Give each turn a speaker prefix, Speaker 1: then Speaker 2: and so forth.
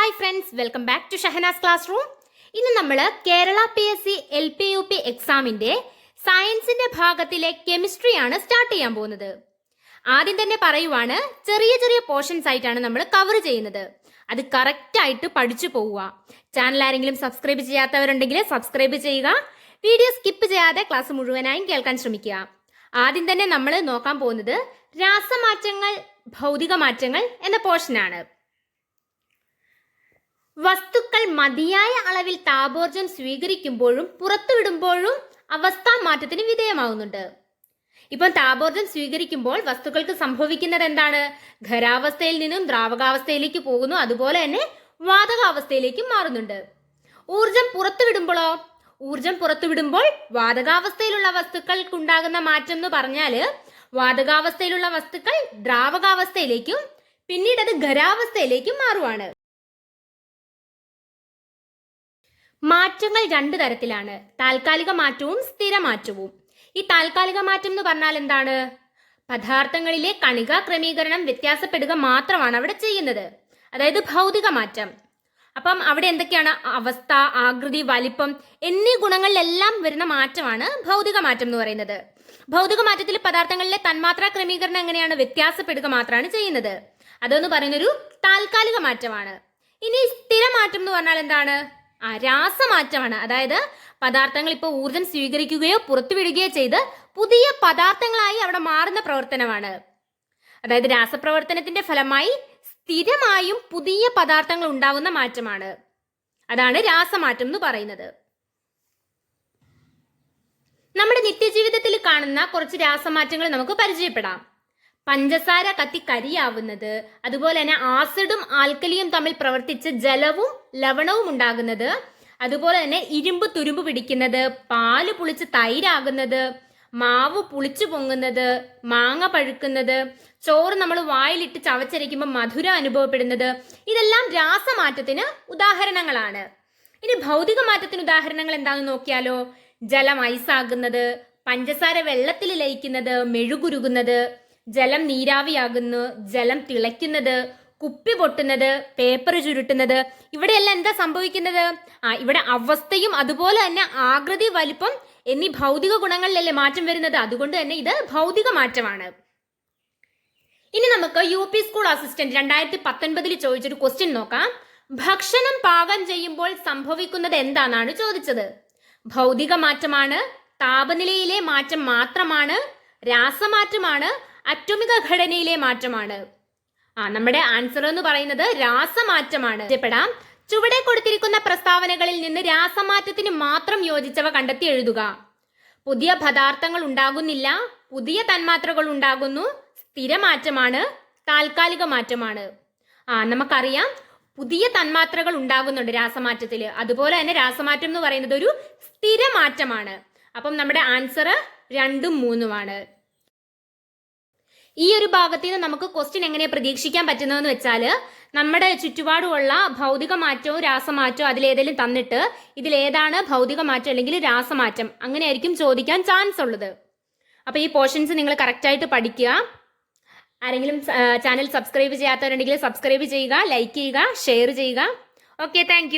Speaker 1: Hi friends, welcome back to Shahnaz classroom. ഇന്ന് നമ്മൾ Kerala PSC LP-UP എക്സാമിന്റെ സയൻസിന്റെ ഭാഗത്തിലെ കെമിസ്ട്രിയാണ് സ്റ്റാർട്ട് ചെയ്യാൻ പോകുന്നത്. ആദ്യം തന്നെ പറയുവാണ്, ചെറിയ ചെറിയ പോർഷൻസ് ആയിട്ടാണ് നമ്മൾ കവർ ചെയ്യുന്നത്. അത് കറക്റ്റ് ആയിട്ട് പഠിച്ചു പോവുക. ചാനൽ ആരെങ്കിലും സബ്സ്ക്രൈബ് ചെയ്യാത്തവരുണ്ടെങ്കിൽ സബ്സ്ക്രൈബ് ചെയ്യുക. വീഡിയോ സ്കിപ്പ് ചെയ്യാതെ ക്ലാസ് മുഴുവനായും കേൾക്കാൻ ശ്രമിക്കുക. ആദ്യം തന്നെ നമ്മൾ നോക്കാൻ പോകുന്നത് രാസമാറ്റങ്ങൾ, ഭൗതിക മാറ്റങ്ങൾ എന്ന പോർഷനാണ്. വസ്തുക്കൾ മതിയായ അളവിൽ താപോർജ്ജം സ്വീകരിക്കുമ്പോഴും പുറത്തുവിടുമ്പോഴും അവസ്ഥാ മാറ്റത്തിന് വിധേയമാവുന്നുണ്ട്. ഇപ്പം താപോർജ്ജം സ്വീകരിക്കുമ്പോൾ വസ്തുക്കൾക്ക് സംഭവിക്കുന്നത് എന്താണ്? ഖരാവസ്ഥയിൽ നിന്നും ദ്രാവകാവസ്ഥയിലേക്ക് പോകുന്നു, അതുപോലെ തന്നെ വാതകാവസ്ഥയിലേക്കും മാറുന്നുണ്ട്. ഊർജം പുറത്തുവിടുമ്പോഴോ? ഊർജം പുറത്തുവിടുമ്പോൾ വാതകാവസ്ഥയിലുള്ള വസ്തുക്കൾക്കുണ്ടാകുന്ന മാറ്റം എന്ന് പറഞ്ഞാല് വാതകാവസ്ഥയിലുള്ള വസ്തുക്കൾ ദ്രാവകാവസ്ഥയിലേക്കും പിന്നീട് അത് ഖരാവസ്ഥയിലേക്കും മാറുവാണ്. മാറ്റങ്ങൾ രണ്ടു തരത്തിലാണ്, താൽക്കാലിക മാറ്റവും സ്ഥിരമാറ്റവും. ഈ താൽക്കാലിക മാറ്റം എന്ന് പറഞ്ഞാൽ എന്താണ്? പദാർത്ഥങ്ങളിലെ കണികാ ക്രമീകരണം വ്യത്യാസപ്പെടുക മാത്രമാണ് അവിടെ ചെയ്യുന്നത്, അതായത് ഭൗതിക മാറ്റം. അപ്പം അവിടെ എന്തൊക്കെയാണ്? അവസ്ഥ, ആകൃതി, വലിപ്പം എന്നീ ഗുണങ്ങളിലെല്ലാം വരുന്ന മാറ്റമാണ് ഭൗതിക മാറ്റം എന്ന് പറയുന്നത്. ഭൗതിക മാറ്റത്തിൽ പദാർത്ഥങ്ങളിലെ തന്മാത്രാ ക്രമീകരണം എങ്ങനെയാണ്? വ്യത്യാസപ്പെടുക മാത്രമാണ് ചെയ്യുന്നത്. അതെന്ന് പറയുന്നൊരു താൽക്കാലിക മാറ്റമാണ്. ഇനി സ്ഥിരമാറ്റം എന്ന് പറഞ്ഞാൽ എന്താണ്? രാസമാറ്റമാണ്. അതായത് പദാർത്ഥങ്ങൾ ഇപ്പോൾ ഊർജം സ്വീകരിക്കുകയോ പുറത്തുവിടുകയോ ചെയ്ത് പുതിയ പദാർത്ഥങ്ങളായി അവിടെ മാറുന്ന പ്രവർത്തനമാണ്. അതായത് രാസപ്രവർത്തനത്തിന്റെ ഫലമായി സ്ഥിരമായും പുതിയ പദാർത്ഥങ്ങൾ ഉണ്ടാകുന്ന മാറ്റമാണ്. അതാണ് രാസമാറ്റം എന്ന് പറയുന്നത്. നമ്മുടെ നിത്യജീവിതത്തിൽ കാണുന്ന കുറച്ച് രാസമാറ്റങ്ങൾ നമുക്ക് പരിചയപ്പെടാം. പഞ്ചസാര കത്തി കരിയാവുന്നത്, അതുപോലെ തന്നെ ആസിഡും ആൽക്കലിയും തമ്മിൽ പ്രവർത്തിച്ച് ജലവും ലവണവും ഉണ്ടാകുന്നത്, അതുപോലെ തന്നെ ഇരുമ്പ് തുരുമ്പ് പിടിക്കുന്നത്, പാല് പുളിച്ച് തൈരാകുന്നത്, മാവ് പുളിച്ചു പൊങ്ങുന്നത്, മാങ്ങ പഴുക്കുന്നത്, ചോറ് നമ്മൾ വായിലിട്ട് ചവച്ചരയ്ക്കുമ്പോൾ മധുരം അനുഭവപ്പെടുന്നത്, ഇതെല്ലാം രാസമാറ്റത്തിന് ഉദാഹരണങ്ങളാണ്. ഇനി ഭൗതിക മാറ്റത്തിന് ഉദാഹരണങ്ങൾ എന്താണെന്ന് നോക്കിയാലോ? ജലം ഐസാകുന്നത്, പഞ്ചസാര വെള്ളത്തിൽ ലയിക്കുന്നത്, മെഴുകുരുകുന്നത്, ജലം നീരാവിയാകുന്നു, ജലം തിളയ്ക്കുന്നത്, കുപ്പി പൊട്ടുന്നത്, പേപ്പർ ചുരുട്ടുന്നത്. ഇവിടെയെല്ലാം എന്താ സംഭവിക്കുന്നത്? ഇവിടെ അവസ്ഥയും അതുപോലെ തന്നെ ആകൃതി, വലിപ്പം എന്നീ ഭൗതിക ഗുണങ്ങളിലല്ലേ മാറ്റം വരുന്നത്. അതുകൊണ്ട് തന്നെ ഇത് ഭൗതിക മാറ്റമാണ്. ഇനി നമുക്ക് UP സ്കൂൾ അസിസ്റ്റന്റ് 2019 ചോദിച്ചൊരു ക്വസ്റ്റ്യൻ നോക്കാം. ഭക്ഷണം പാകം ചെയ്യുമ്പോൾ സംഭവിക്കുന്നത് എന്താണെന്നാണ് ചോദിച്ചത്. ഭൗതിക മാറ്റമാണ്, താപനിലയിലെ മാറ്റം മാത്രമാണ്, രാസമാറ്റമാണ്, അറ്റോമിക ഘടനയിലെ മാറ്റമാണ്. നമ്മുടെ ആൻസർ എന്ന് പറയുന്നത് രാസമാറ്റമാണ്. ചുവടെ കൊടുത്തിരിക്കുന്ന പ്രസ്താവനകളിൽ നിന്ന് രാസമാറ്റത്തിന് മാത്രം യോജിച്ചവ കണ്ടെത്തി എഴുതുക. പുതിയ പദാർത്ഥങ്ങൾ ഉണ്ടാകുന്നില്ല, പുതിയ തന്മാത്രകൾ ഉണ്ടാകുന്നു, സ്ഥിരമാറ്റമാണ്, താൽക്കാലിക മാറ്റമാണ്. നമുക്കറിയാം പുതിയ തന്മാത്രകൾ ഉണ്ടാകുന്നുണ്ട് രാസമാറ്റത്തില്. അതുപോലെ തന്നെ രാസമാറ്റം എന്ന് പറയുന്നത് ഒരു സ്ഥിരമാറ്റമാണ്. അപ്പം നമ്മുടെ ആൻസർ 2ഉം 3ഉമാണ്. ഈ ഒരു ഭാഗത്ത് നിന്ന് നമുക്ക് ക്വസ്റ്റ്യൻ എങ്ങനെ പ്രതീക്ഷിക്കാൻ പറ്റുന്നതെന്ന് വെച്ചാൽ, നമ്മുടെ ചുറ്റുപാടുമുള്ള ഭൗതിക മാറ്റവും രാസമാറ്റവും അതിലേതെങ്കിലും തന്നിട്ട് ഇതിലേതാണ് ഭൗതിക മാറ്റം അല്ലെങ്കിൽ രാസമാറ്റം, അങ്ങനെയായിരിക്കും ചോദിക്കാൻ ചാൻസ് ഉള്ളത്. അപ്പോൾ ഈ പോർഷൻസ് നിങ്ങൾ കറക്റ്റായിട്ട് പഠിക്കുക. ആരെങ്കിലും ചാനൽ സബ്സ്ക്രൈബ് ചെയ്യാത്തവരുണ്ടെങ്കിൽ സബ്സ്ക്രൈബ് ചെയ്യുക, ലൈക്ക് ചെയ്യുക, ഷെയർ ചെയ്യുക. Okay, thank